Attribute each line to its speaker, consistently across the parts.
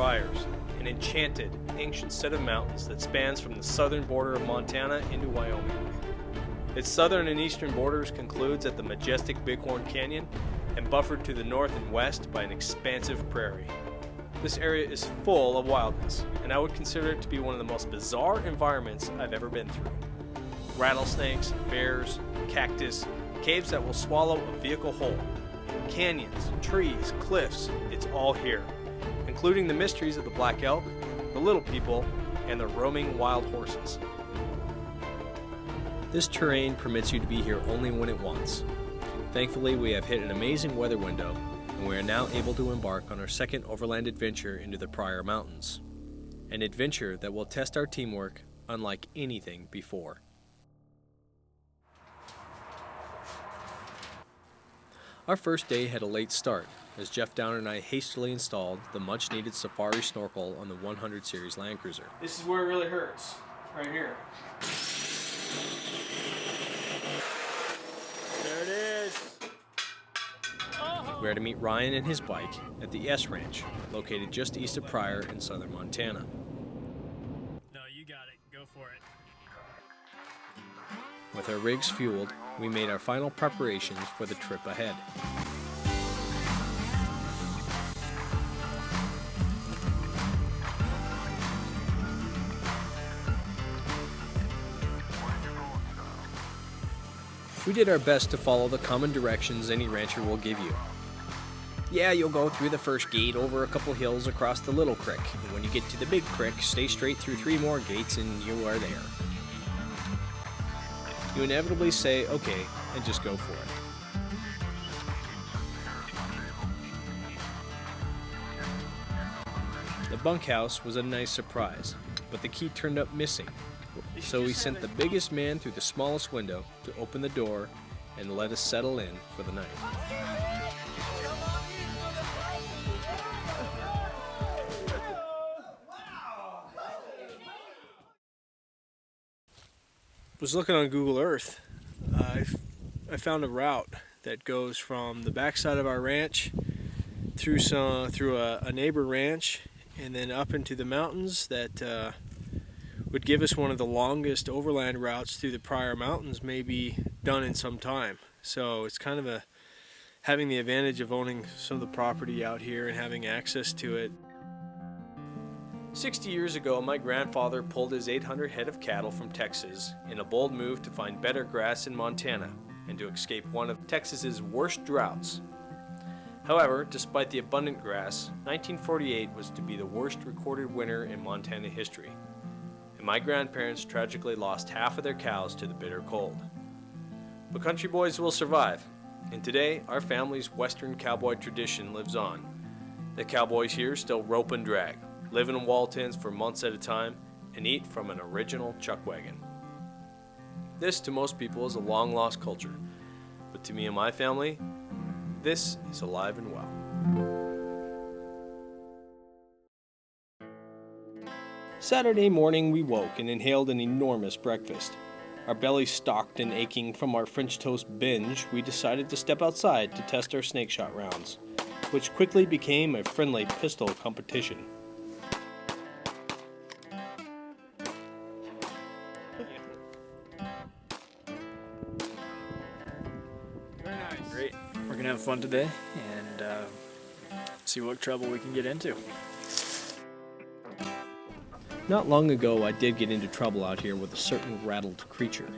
Speaker 1: Pryors, an enchanted, ancient set of mountains that spans from the southern border of Montana into Wyoming. Its southern and eastern borders concludes at the majestic Bighorn Canyon and buffered to the north and west by an expansive prairie. This area is full of wildness, and I would consider it to be one of the most bizarre environments I've ever been through. Rattlesnakes, bears, cactus, caves that will swallow a vehicle whole, canyons, trees, cliffs, it's all here, including the mysteries of the black elk, the little people, and the roaming wild horses. This terrain permits you to be here only when it wants. Thankfully, we have hit an amazing weather window, and we are now able to embark on our second overland adventure into the Pryor Mountains. An adventure that will test our teamwork unlike anything before. Our first day had a late start, as Jeff Downer and I hastily installed the much-needed safari snorkel on the 100 Series Land Cruiser. This is where it really hurts, right here. There it is! We are to meet Ryan and his bike at the S Ranch, located just east of Pryor in southern Montana.
Speaker 2: No, you got it. Go for it.
Speaker 1: With our rigs fueled, we made our final preparations for the trip ahead. We did our best to follow the common directions any rancher will give you. Yeah, you'll go through the first gate, over a couple hills, across the little creek, and when you get to the big creek, stay straight through 3 more gates and you are there. You inevitably say, okay, and just go for it. The bunkhouse was a nice surprise, but the key turned up missing. So we sent the biggest man through the smallest window to open the door and let us settle in for the night. I was looking on Google Earth. I found a route that goes from the backside of our ranch through a neighbor ranch and then up into the mountains that would give us one of the longest overland routes through the Pryor Mountains maybe done in some time. So it's kind of having the advantage of owning some of the property out here and having access to it. 60 years ago, my grandfather pulled his 800 head of cattle from Texas in a bold move to find better grass in Montana and to escape one of Texas's worst droughts. However, despite the abundant grass, 1948 was to be the worst recorded winter in Montana history, and my grandparents tragically lost half of their cows to the bitter cold. But country boys will survive, and today our family's western cowboy tradition lives on. The cowboys here still rope and drag, live in wall tents for months at a time, and eat from an original chuck wagon. This, to most people, is a long-lost culture, but to me and my family, this is alive and well. Saturday morning, we woke and inhaled an enormous breakfast. Our bellies stalked and aching from our French toast binge, we decided to step outside to test our snake shot rounds, which quickly became a friendly pistol competition.
Speaker 2: Great. We're going to have fun today and see what trouble we can get into.
Speaker 1: Not long ago, I did get into trouble out here with a certain rattled creature.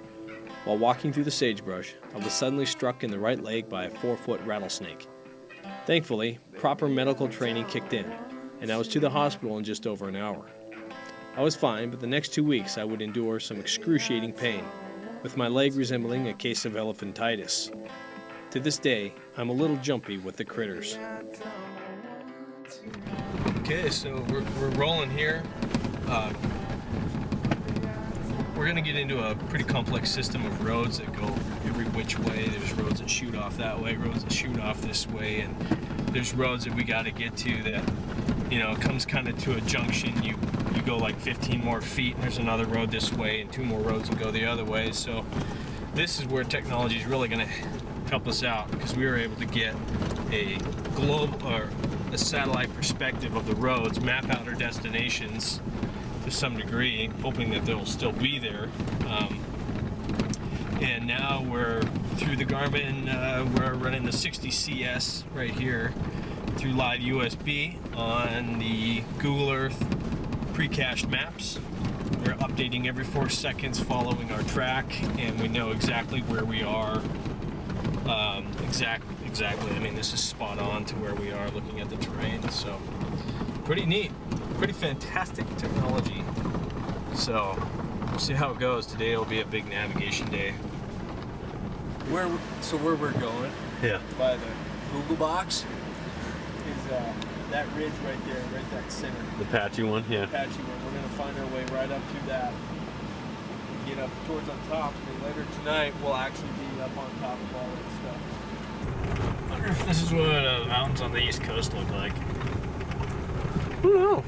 Speaker 1: While walking through the sagebrush, I was suddenly struck in the right leg by a 4-foot rattlesnake. Thankfully, proper medical training kicked in, and I was to the hospital in just over an hour. I was fine, but the next 2 weeks I would endure some excruciating pain, with my leg resembling a case of elephantitis. To this day, I'm a little jumpy with the critters. Okay, so we're rolling here. We're going to get into a pretty complex system of roads that go every which way. There's roads that shoot off that way, roads that shoot off this way, and there's roads that we got to get to that, you know, comes kind of to a junction. You go like 15 more feet, and there's another road this way, and 2 more roads that go the other way. So this is where technology is really going to help us out, because we were able to get a a satellite perspective of the roads, map out our destinations to some degree, hoping that they'll still be there. And now we're through the Garmin, we're running the 60 CS right here through live USB on the Google Earth pre-cached maps. We're updating every 4 seconds following our track, and we know exactly where we are. Exactly. I mean, this is spot on to where we are looking at the terrain, so pretty neat, pretty fantastic technology. So we'll see how it goes. Today will be a big navigation day. Where we're going? Yeah. By the Google box is that ridge right there, right that center.
Speaker 3: The patchy one, yeah.
Speaker 1: The patchy one. We're gonna find our way right up to that. Get up towards on top, and later tonight we'll actually be up on top of all that stuff.
Speaker 2: I wonder if this is what mountains on the East Coast look like.
Speaker 1: I don't know.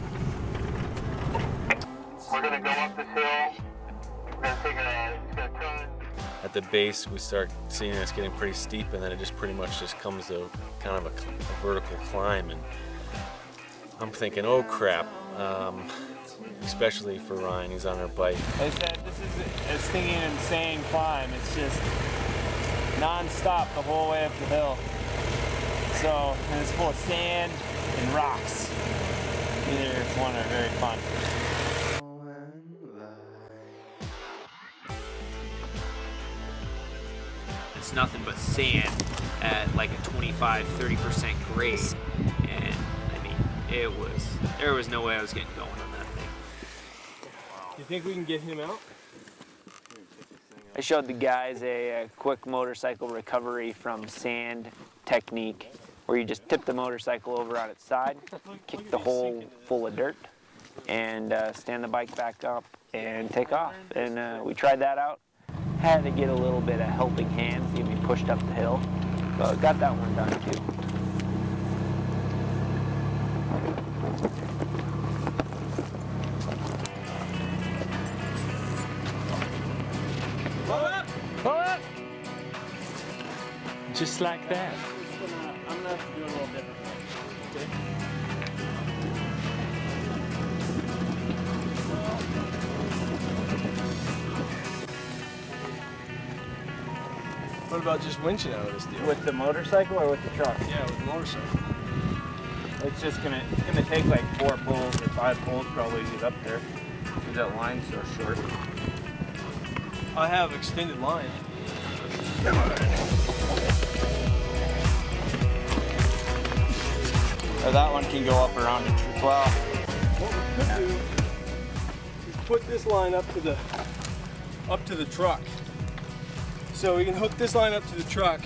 Speaker 4: We're gonna go up this hill. We're gonna take it's gonna turn.
Speaker 3: At the base, we start seeing it's getting pretty steep, and then it just pretty much just comes to kind of a vertical climb. And I'm thinking, oh crap, especially for Ryan, he's on our bike.
Speaker 5: I said this is a stinging insane climb. It's just non-stop the whole way up the hill. So, and it's full of sand and rocks. Neither one are very fun.
Speaker 6: It's nothing but sand at like a 25-30% grade, and I mean there was no way I was getting going on that thing.
Speaker 1: You think we can get him out?
Speaker 5: I showed the guys a quick motorcycle recovery from sand technique, where you just tip the motorcycle over on its side, kick the hole full of dirt, and stand the bike back up and take off. And we tried that out. Had to get a little bit of helping hands to get me pushed up the hill, but got that one done too. Pull up! Just like that. I'm gonna have to do it a little different. Okay?
Speaker 1: What about just winching out of this deal?
Speaker 5: With the motorcycle or with the truck?
Speaker 1: Yeah, with the motorcycle.
Speaker 5: It's just gonna take like 4 pulls or 5 pulls probably to get up there. Because that line's so short.
Speaker 1: I have extended line.
Speaker 5: Or that one can go up around the tree. Well,
Speaker 1: What we could do is put this line up to the truck. So we can hook this line up to the truck,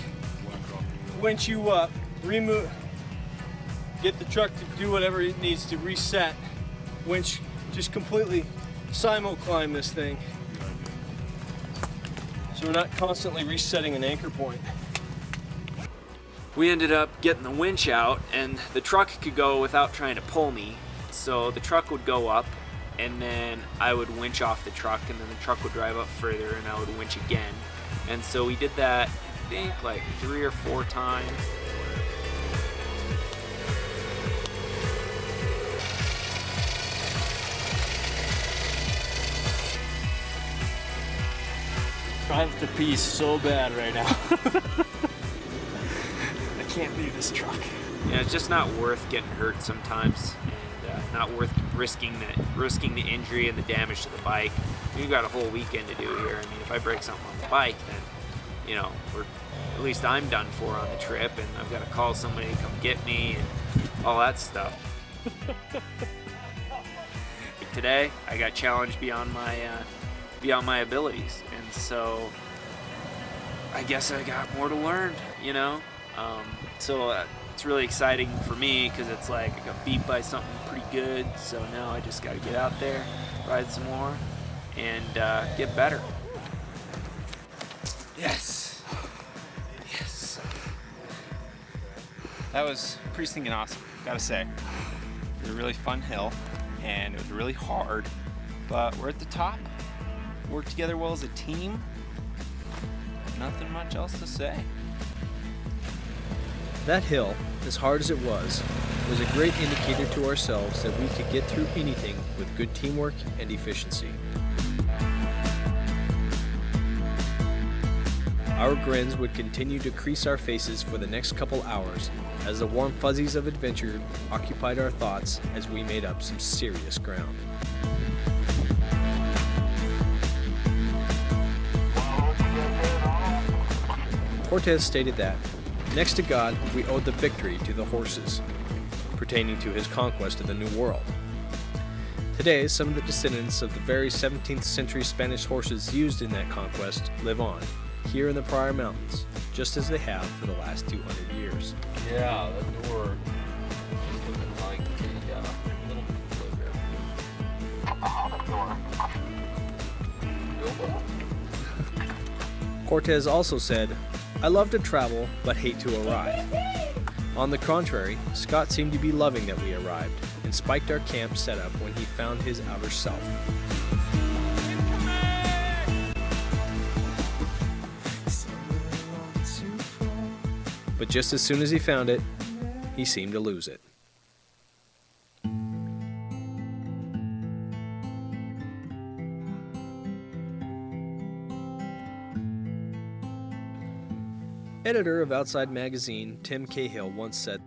Speaker 1: winch you up, remove, get the truck to do whatever it needs to reset, winch, just completely simul-climb this thing. So we're not constantly resetting an anchor point.
Speaker 6: We ended up getting the winch out, and the truck could go without trying to pull me. So the truck would go up, and then I would winch off the truck, and then the truck would drive up further, and I would winch again. And so we did that, I think, like 3 or 4 times.
Speaker 2: Drive to pee so bad right now. I can't leave this truck.
Speaker 6: Yeah, it's just not worth getting hurt sometimes, and not worth risking the injury and the damage to the bike. We've got a whole weekend to do here. I mean, if I break something on the bike, then, you know, at least I'm done for on the trip, and I've got to call somebody to come get me and all that stuff. Today, I got challenged beyond my abilities, and so I guess I got more to learn, you know. So it's really exciting for me because it's like I got beat by something pretty good, so now I just got to get out there, ride some more, and get better.
Speaker 5: yes. Yes. That was pretty stinking awesome, gotta say. It was a really fun hill, and it was really hard, but we're at the top. Worked together well as a team. Nothing much else to say.
Speaker 1: That hill, as hard as it was, was a great indicator to ourselves that we could get through anything with good teamwork and efficiency. Our grins would continue to crease our faces for the next couple hours as the warm fuzzies of adventure occupied our thoughts as we made up some serious ground. Cortez stated that, next to God, we owed the victory to the horses, pertaining to his conquest of the New World. Today, some of the descendants of the very 17th century Spanish horses used in that conquest live on, here in the Pryor Mountains, just as they have for the last 200 years.
Speaker 3: Yeah, the door is looking like a little playground.
Speaker 1: Cortez also said, I love to travel, but hate to arrive. On the contrary, Scott seemed to be loving that we arrived, and spiked our camp setup when he found his outer self. But just as soon as he found it, he seemed to lose it. Editor of Outside Magazine, Tim Cahill, once said,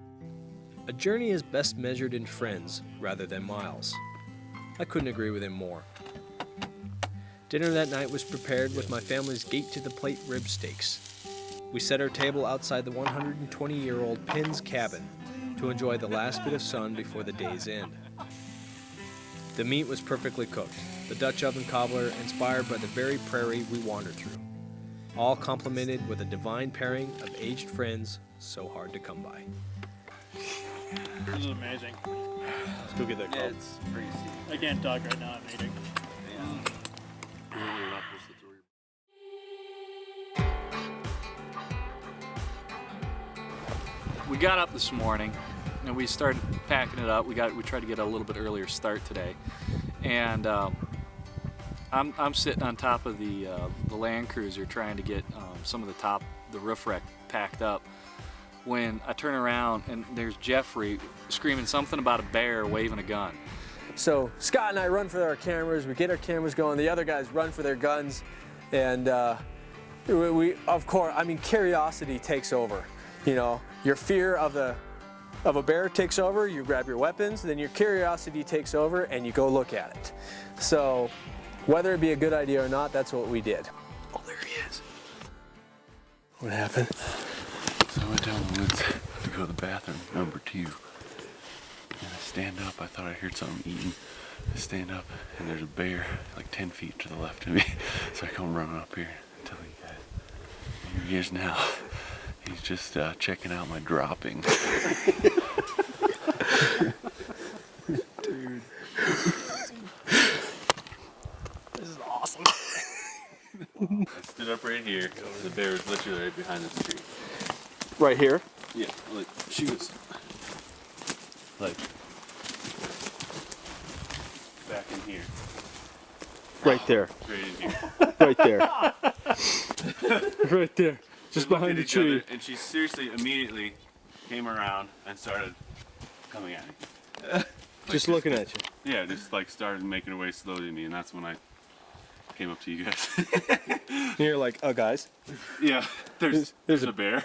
Speaker 1: "A journey is best measured in friends rather than miles." I couldn't agree with him more. Dinner that night was prepared with my family's gate-to-the-plate rib steaks. We set our table outside the 120-year-old Pinn's cabin to enjoy the last bit of sun before the day's end. The meat was perfectly cooked, the Dutch oven cobbler inspired by the very prairie we wandered through, all complemented with a divine pairing of aged friends so hard to come by.
Speaker 2: This is amazing.
Speaker 1: Let's go get that call.
Speaker 6: It's pretty steep.
Speaker 2: I can't talk right now, I'm eating.
Speaker 7: We got up this morning and we started packing it up. We tried to get a little bit earlier start today, and I'm sitting on top of the Land Cruiser trying to get some of the roof rack packed up, when I turn around and there's Jeffrey screaming something about a bear waving a gun.
Speaker 8: So Scott and I run for our cameras, we get our cameras going, the other guys run for their guns, and we of course, I mean, curiosity takes over. You know, your fear of a bear takes over, you grab your weapons, then your curiosity takes over and you go look at it. So whether it be a good idea or not, that's what we did. Oh, there he is.
Speaker 9: What happened? So I went down the woods to go to the bathroom, number 2. And I stand up, I thought I heard something eating. I stand up and there's a bear like 10 feet to the left of me. So I come running up here and tell you guys. Here he is now. He's just checking out my dropping.
Speaker 8: Dude. This is awesome.
Speaker 9: I stood up right here. The bear was literally right behind this tree.
Speaker 8: Right here?
Speaker 9: Yeah, like she was like back in here.
Speaker 8: Right there.
Speaker 9: Right in here.
Speaker 8: Right there. Right there. Just
Speaker 9: We looked
Speaker 8: behind
Speaker 9: at
Speaker 8: the
Speaker 9: each
Speaker 8: tree.
Speaker 9: other, and she seriously immediately came around and started coming at me.
Speaker 8: Just looking at you.
Speaker 9: Yeah, just like started making her way slowly to me, and that's when I came up to you guys.
Speaker 8: And you're like, oh guys.
Speaker 9: Yeah, there's a bear.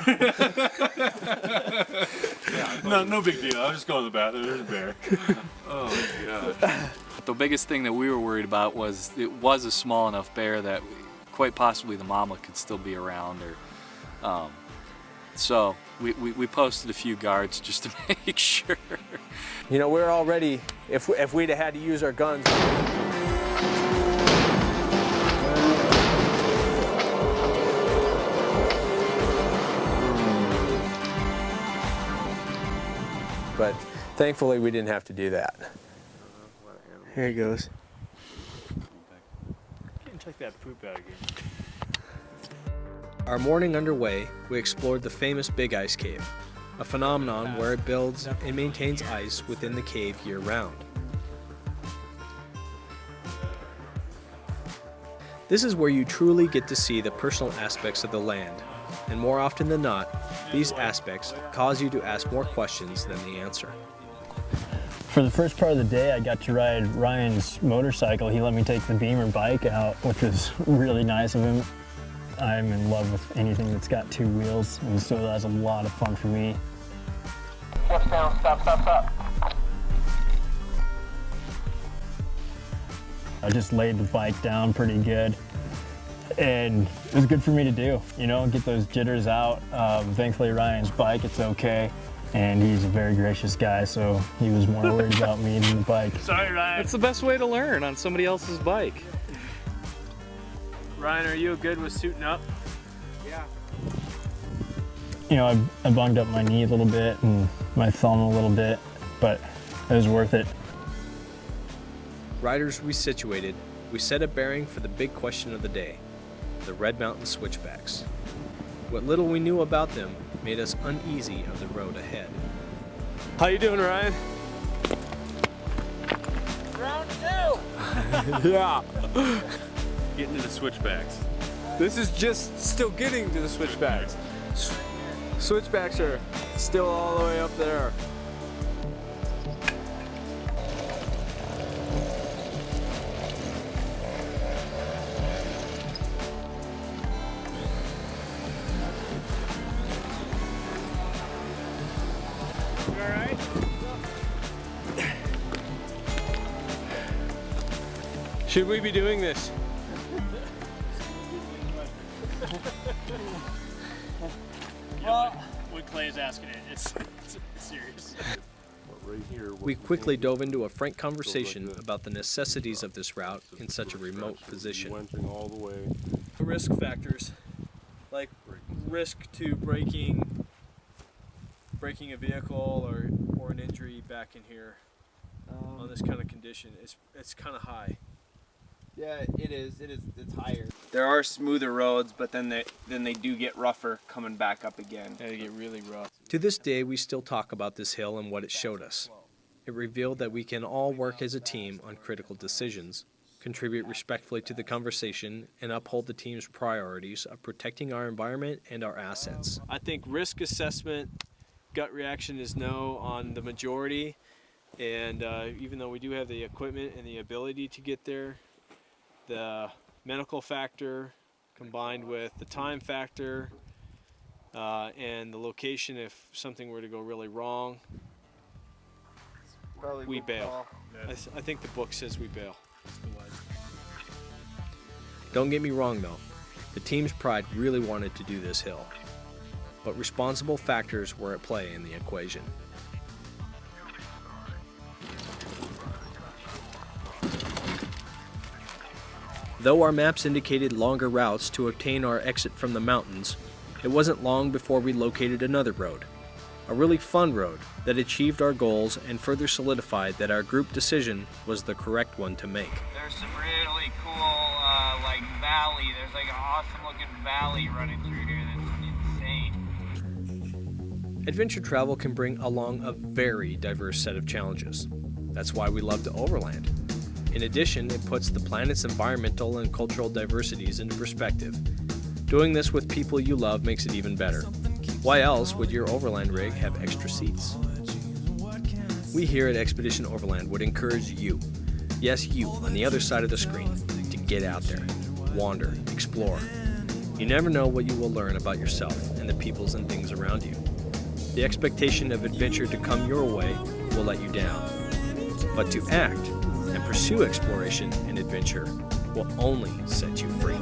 Speaker 9: No big deal. I was just going to the bathroom. There's a bear. Oh my god.
Speaker 7: The biggest thing that we were worried about was it was a small enough bear that quite possibly the mama could still be around, or so we posted a few guards just to make sure.
Speaker 8: You know, we're already, if we'd have had to use our guns. But thankfully we didn't have to do that. Here he goes.
Speaker 2: Can't check that poop out again.
Speaker 1: Our morning underway, we explored the famous Big Ice Cave, a phenomenon where it builds and maintains ice within the cave year-round. This is where you truly get to see the personal aspects of the land, and more often than not, these aspects cause you to ask more questions than the answer.
Speaker 2: For the first part of the day, I got to ride Ryan's motorcycle. He let me take the Beamer bike out, which was really nice of him. I'm in love with anything that's got two wheels, and so that was a lot of fun for me.
Speaker 4: Steps down, stop.
Speaker 2: I just laid the bike down pretty good, and it was good for me to do, you know, get those jitters out. Thankfully, Ryan's bike, it's okay. And he's a very gracious guy, so he was more worried about me than the bike.
Speaker 6: Sorry, Ryan.
Speaker 7: It's the best way to learn, on somebody else's bike.
Speaker 1: Ryan, are you good with suiting up?
Speaker 2: You know, I bunged up my knee a little bit and my thumb a little bit, but it was worth it.
Speaker 1: Riders resituated, we set a bearing for the big question of the day, the Red Mountain switchbacks. What little we knew about them made us uneasy of the road ahead.
Speaker 8: How you doing, Ryan?
Speaker 5: Round 2!
Speaker 8: Yeah.
Speaker 3: Getting to the switchbacks.
Speaker 8: This is just still getting to the switchbacks. Switchbacks are still all the way up there. Should we be doing this?
Speaker 2: What Clay's asking it, it's serious.
Speaker 1: We quickly dove into a frank conversation about the necessities of this route in such a remote position.
Speaker 9: All the way.
Speaker 1: Risk factors, like risk to breaking a vehicle or an injury back in here on this kind of condition, it's kind of high.
Speaker 5: Yeah, it is. It's higher. There are smoother roads, but then they do get rougher coming back up again.
Speaker 2: They get really rough.
Speaker 1: To this day, we still talk about this hill and what it showed us. It revealed that we can all work as a team on critical decisions, contribute respectfully to the conversation, and uphold the team's priorities of protecting our environment and our assets. I think risk assessment, gut reaction is no on the majority, and even though we do have the equipment and the ability to get there, the medical factor combined with the time factor and the location, if something were to go really wrong, we bail. I think the book says we bail. Don't get me wrong though, the team's pride really wanted to do this hill, but responsible factors were at play in the equation. Though our maps indicated longer routes to obtain our exit from the mountains, it wasn't long before we located another road. A really fun road that achieved our goals and further solidified that our group decision was the correct one to make.
Speaker 6: There's some really cool, valley. There's an awesome looking valley running through here that's insane.
Speaker 1: Adventure travel can bring along a very diverse set of challenges. That's why we love to overland. In addition, it puts the planet's environmental and cultural diversities into perspective. Doing this with people you love makes it even better. Why else would your overland rig have extra seats? We here at Expedition Overland would encourage you, yes you, on the other side of the screen, to get out there, wander, explore. You never know what you will learn about yourself and the peoples and things around you. The expectation of adventure to come your way will let you down. But to act and pursue exploration and adventure will only set you free.